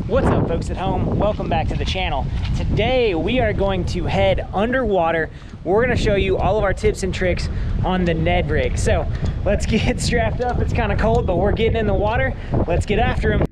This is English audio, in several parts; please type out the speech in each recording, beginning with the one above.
What's up, folks at home? Welcome back to the channel. Today we are going to head underwater. We're going to show you all of our tips and tricks on the Ned rig. So let's get strapped up. It's kind of cold, but we're getting in the water. Let's get after him.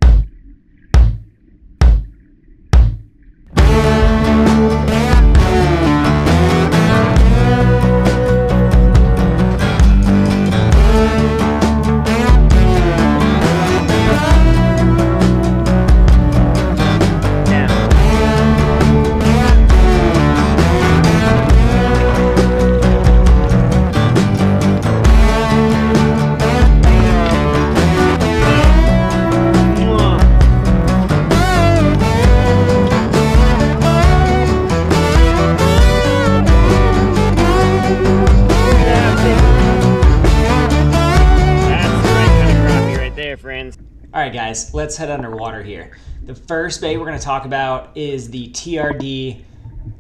All right, guys, let's head underwater here. The first bait we're going to talk about is the TRD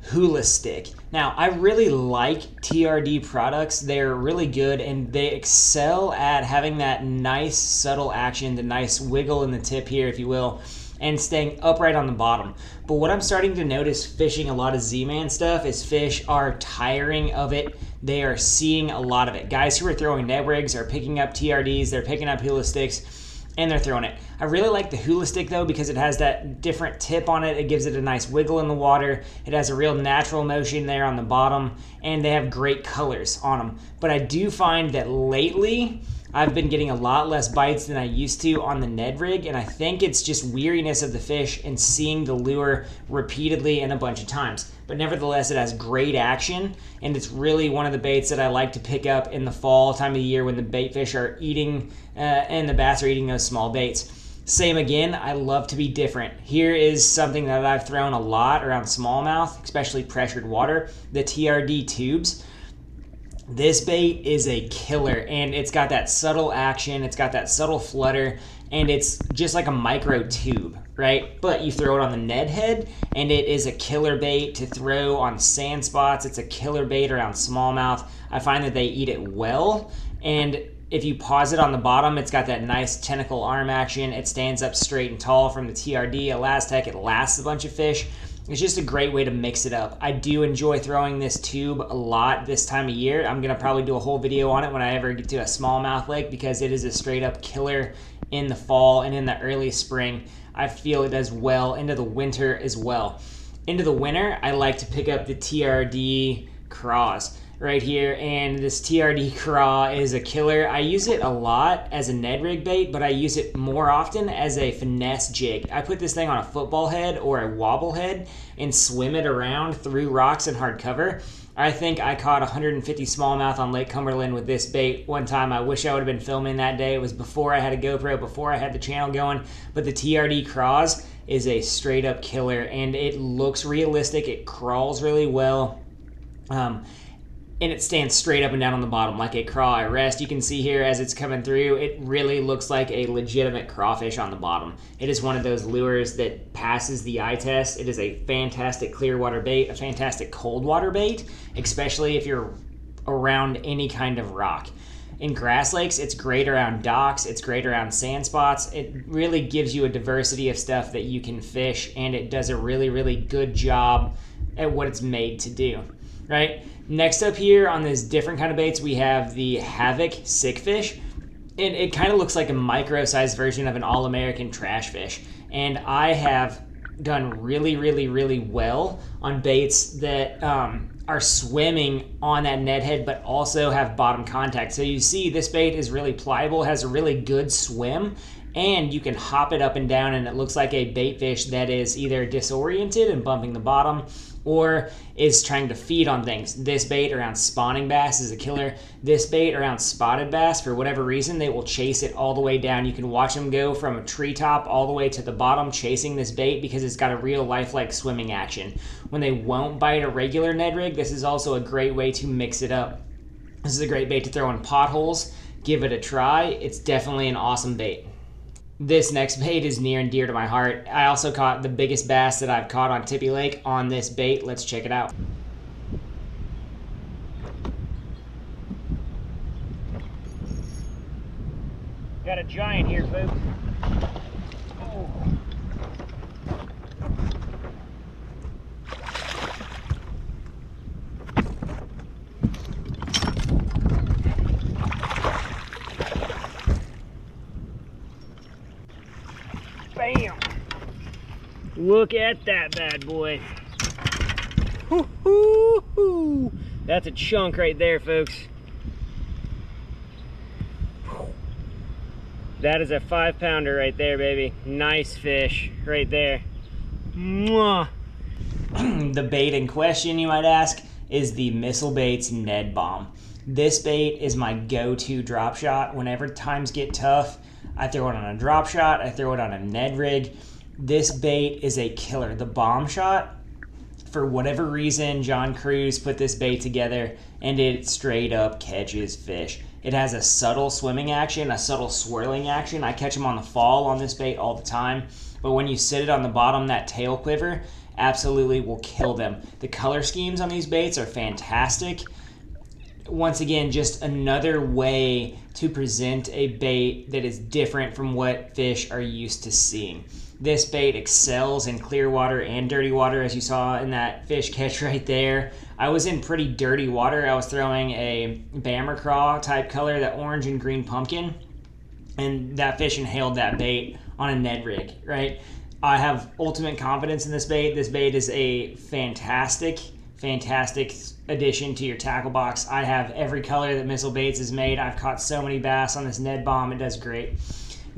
hula stick. Now, I really like TRD products. They're really good and they excel at having that nice subtle action, the nice wiggle in the tip here, if you will, and staying upright on the bottom. But what I'm starting to notice fishing a lot of Z-Mann stuff is fish are tiring of it. They are seeing a lot of it. Guys who are throwing Ned rigs are picking up TRDs, they're picking up hula sticks, and they're throwing it. I really like the hula stick though because it has that different tip on it. It gives it a nice wiggle in the water. It has a real natural motion there on the bottom, and they have great colors on them. But I do find that lately I've been getting a lot less bites than I used to on the Ned rig, and I think it's just weariness of the fish and seeing the lure repeatedly and a bunch of times. But nevertheless, it has great action, and it's really one of the baits that I like to pick up in the fall time of the year when the bait fish are eating and the bass are eating those small baits. Same again, I love to be different. Here is something that I've thrown a lot around smallmouth, especially pressured water, the TRD tubes. This bait is a killer, and it's got that subtle action, it's got that subtle flutter, and it's just like a micro tube, right? But you throw it on the Ned head, and it is a killer bait to throw on sand spots. It's a killer bait around smallmouth. I find that they eat it well, and if you pause it on the bottom, it's got that nice tentacle arm action. It stands up straight and tall from the TRD. Elastec, it lasts a bunch of fish. It's just a great way to mix it up. I do enjoy throwing this tube a lot this time of year. I'm gonna probably do a whole video on it when I ever get to a smallmouth lake because it is a straight up killer in the fall and in the early spring. I feel it does well into the winter as well. Into the winter, I like to pick up the TRD craws right here, and this TRD craw is a killer. I use it a lot as a Ned rig bait, but I use it more often as a finesse jig. I put this thing on a football head or a wobble head and swim it around through rocks and hard cover. I think I caught 150 smallmouth on Lake Cumberland with this bait one time. I wish I would have been filming that day. It was before I had a GoPro, before I had the channel going, but the TRD craws is a straight up killer, and it looks realistic. It crawls really well. And it stands straight up and down on the bottom like a craw at rest. You can see here as it's coming through, it really looks like a legitimate crawfish on the bottom. It is one of those lures that passes the eye test. It is a fantastic clear water bait, a fantastic cold water bait, especially if you're around any kind of rock. In grass lakes, it's great around docks, it's great around sand spots. It really gives you a diversity of stuff that you can fish, and it does a really, really good job at what it's made to do, right? Next up here on this different kind of baits, we have the Havoc Sickfish. And it kind of looks like a micro-sized version of an all-American trash fish. And I have done really, really, really well on baits that are swimming on that Ned head, but also have bottom contact. So you see this bait is really pliable, has a really good swim, and you can hop it up and down, and it looks like a bait fish that is either disoriented and bumping the bottom or is trying to feed on things. This bait around spawning bass is a killer. This bait around spotted bass, for whatever reason, they will chase it all the way down. You can watch them go from a treetop all the way to the bottom chasing this bait because it's got a real lifelike swimming action. When they won't bite a regular Ned rig, this is also a great way to mix it up. This is a great bait to throw in potholes. Give it a try. It's definitely an awesome bait. This next bait is near and dear to my heart. I also caught the biggest bass that I've caught on Tippy Lake on this bait. Let's check it out. Got a giant here, folks. Oh. Look at that bad boy. Hoo, hoo, hoo. That's a chunk right there, folks. That is a 5-pounder right there, baby. Nice fish right there. Mwah. The bait in question, you might ask, is the Missile Baits Ned Bomb. This bait is my go-to drop shot. Whenever times get tough, I throw it on a drop shot, I throw it on a Ned rig. This bait is a killer. The bomb shot, for whatever reason, John Cruz put this bait together and it straight up catches fish. It has a subtle swimming action, a subtle swirling action. I catch them on the fall on this bait all the time. But when you sit it on the bottom, that tail quiver absolutely will kill them. The color schemes on these baits are fantastic. Once again, just another way to present a bait that is different from what fish are used to seeing. This bait excels in clear water and dirty water, as you saw in that fish catch right there. I was in pretty dirty water. I was throwing a Bammer Craw type color, that orange and green pumpkin, and that fish inhaled that bait on a Ned rig, right? I have ultimate confidence in this bait. This bait is a fantastic addition to your tackle box. I have every color that Missile Baits has made. I've caught so many bass on this Ned Bomb. It does great.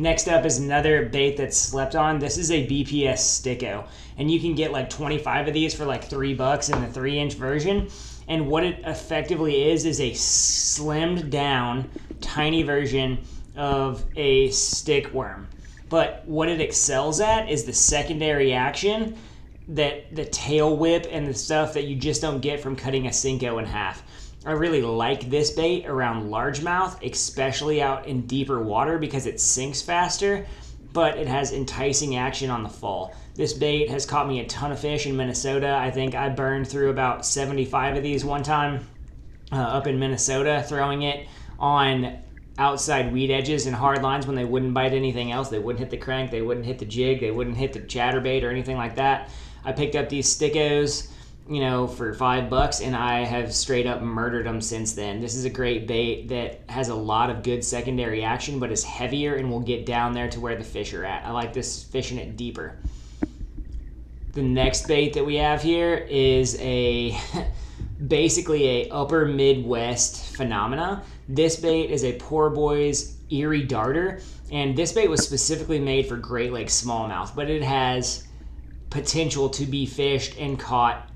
Next up is another bait that's slept on. This is a BPS Sticko, and you can get like 25 of these for like $3 in the 3-inch version. And what it effectively is a slimmed down, tiny version of a stick worm. But what it excels at is the secondary action, that the tail whip and the stuff that you just don't get from cutting a Cinco in half. I really like this bait around largemouth, especially out in deeper water, because it sinks faster, but it has enticing action on the fall. This bait has caught me a ton of fish in Minnesota. I think I burned through about 75 of these one time up in Minnesota, throwing it on outside weed edges and hard lines when they wouldn't bite anything else. They wouldn't hit the crank, they wouldn't hit the jig, they wouldn't hit the chatterbait or anything like that. I picked up these Stickos, for $5, and I have straight up murdered them since then. This is a great bait that has a lot of good secondary action, but is heavier and will get down there to where the fish are at. I like this fishing it deeper. The next bait that we have here is basically a upper Midwest phenomena. This bait is a Poor Boys Erie Darter, and this bait was specifically made for Great Lakes smallmouth, but it has potential to be fished and caught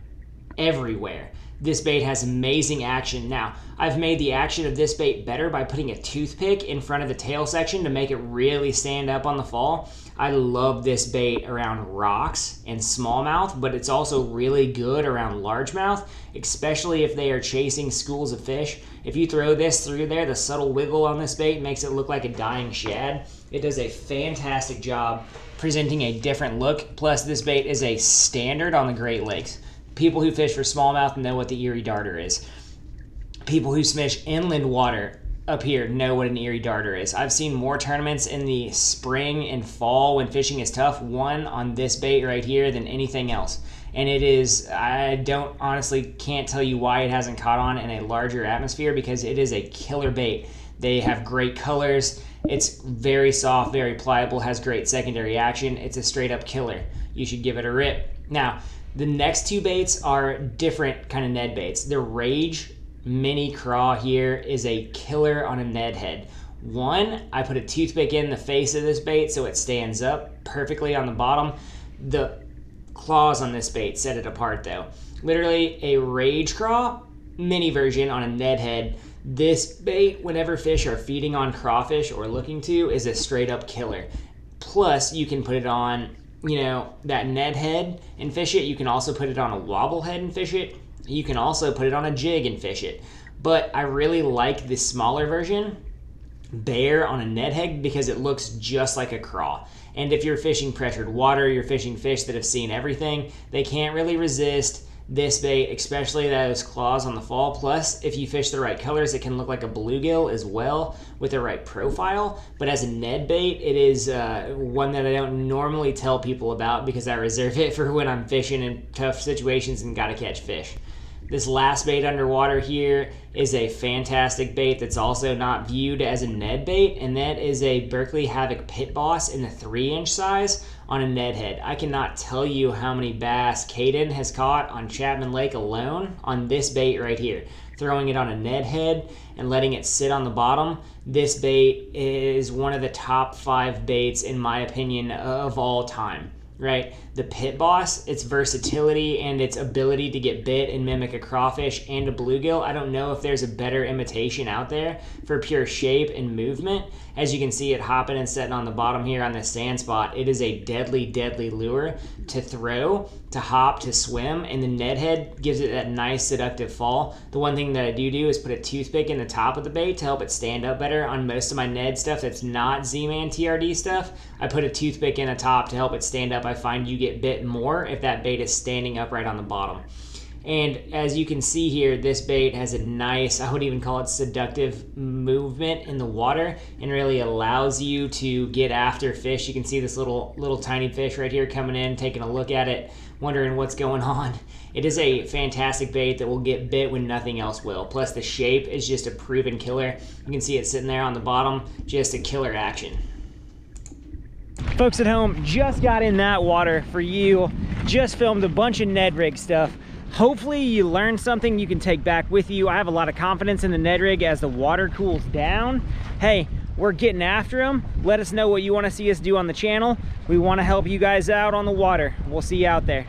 everywhere. This bait has amazing action. Now, I've made the action of this bait better by putting a toothpick in front of the tail section to make it really stand up on the fall. I love this bait around rocks and smallmouth, but it's also really good around largemouth, especially if they are chasing schools of fish. If you throw this through there, the subtle wiggle on this bait makes it look like a dying shad. It does a fantastic job presenting a different look. Plus, this bait is a standard on the Great Lakes. People who fish for smallmouth know what the Erie Darter is. People who fish inland water up here know what an Erie Darter is. I've seen more tournaments in the spring and fall when fishing is tough won on this bait right here than anything else. And it is, I don't honestly can't tell you why it hasn't caught on in a larger atmosphere, because it is a killer bait. They have great colors. It's very soft, very pliable, has great secondary action. It's a straight up killer. You should give it a rip. Now, the next two baits are different kind of Ned baits. The Rage Mini Craw here is a killer on a Ned head. One, I put a toothpick in the face of this bait so it stands up perfectly on the bottom. The claws on this bait set it apart though. Literally a Rage Craw mini version on a Ned head. This bait, whenever fish are feeding on crawfish or looking to, is a straight up killer. Plus, you can put it on that Ned head and fish it. You can also put it on a wobble head and fish it. You can also put it on a jig and fish it. But I really like the smaller version, Bear, on a Ned head, because it looks just like a craw. And if you're fishing pressured water, you're fishing fish that have seen everything, they can't really resist this bait, especially those claws on the fall. Plus, if you fish the right colors, it can look like a bluegill as well with the right profile. But as a Ned bait, it is one that I don't normally tell people about, because I reserve it for when I'm fishing in tough situations and gotta catch fish. This last bait underwater here is a fantastic bait that's also not viewed as a Ned bait, and that is a Berkeley Havoc Pit Boss in the 3-inch size on a Ned head. I cannot tell you how many bass Caden has caught on Chapman Lake alone on this bait right here. Throwing it on a Ned head and letting it sit on the bottom. This bait is one of the top 5 baits in my opinion of all time, right? The Pit Boss, its versatility and its ability to get bit and mimic a crawfish and a bluegill. I don't know if there's a better imitation out there for pure shape and movement. As you can see it hopping and setting on the bottom here on this sand spot, it is a deadly, deadly lure to throw, to hop, to swim, and the Ned head gives it that nice seductive fall. The one thing that I do is put a toothpick in the top of the bait to help it stand up better. On most of my Ned stuff that's not Z-Mann TRD stuff, I put a toothpick in the top to help it stand up. I find you get bit more if that bait is standing upright on the bottom. And as you can see here, this bait has a nice, I would even call it seductive movement in the water, and really allows you to get after fish. You can see this little tiny fish right here coming in, taking a look at it, wondering what's going on. It is a fantastic bait that will get bit when nothing else will. Plus the shape is just a proven killer. You can see it sitting there on the bottom, just a killer action. Folks at home, just got in that water for you. Just filmed a bunch of Ned rig stuff. Hopefully you learned something you can take back with you. I have a lot of confidence in the Ned rig as the water cools down. Hey, we're getting after them. Let us know what you want to see us do on the channel. We want to help you guys out on the water. We'll see you out there.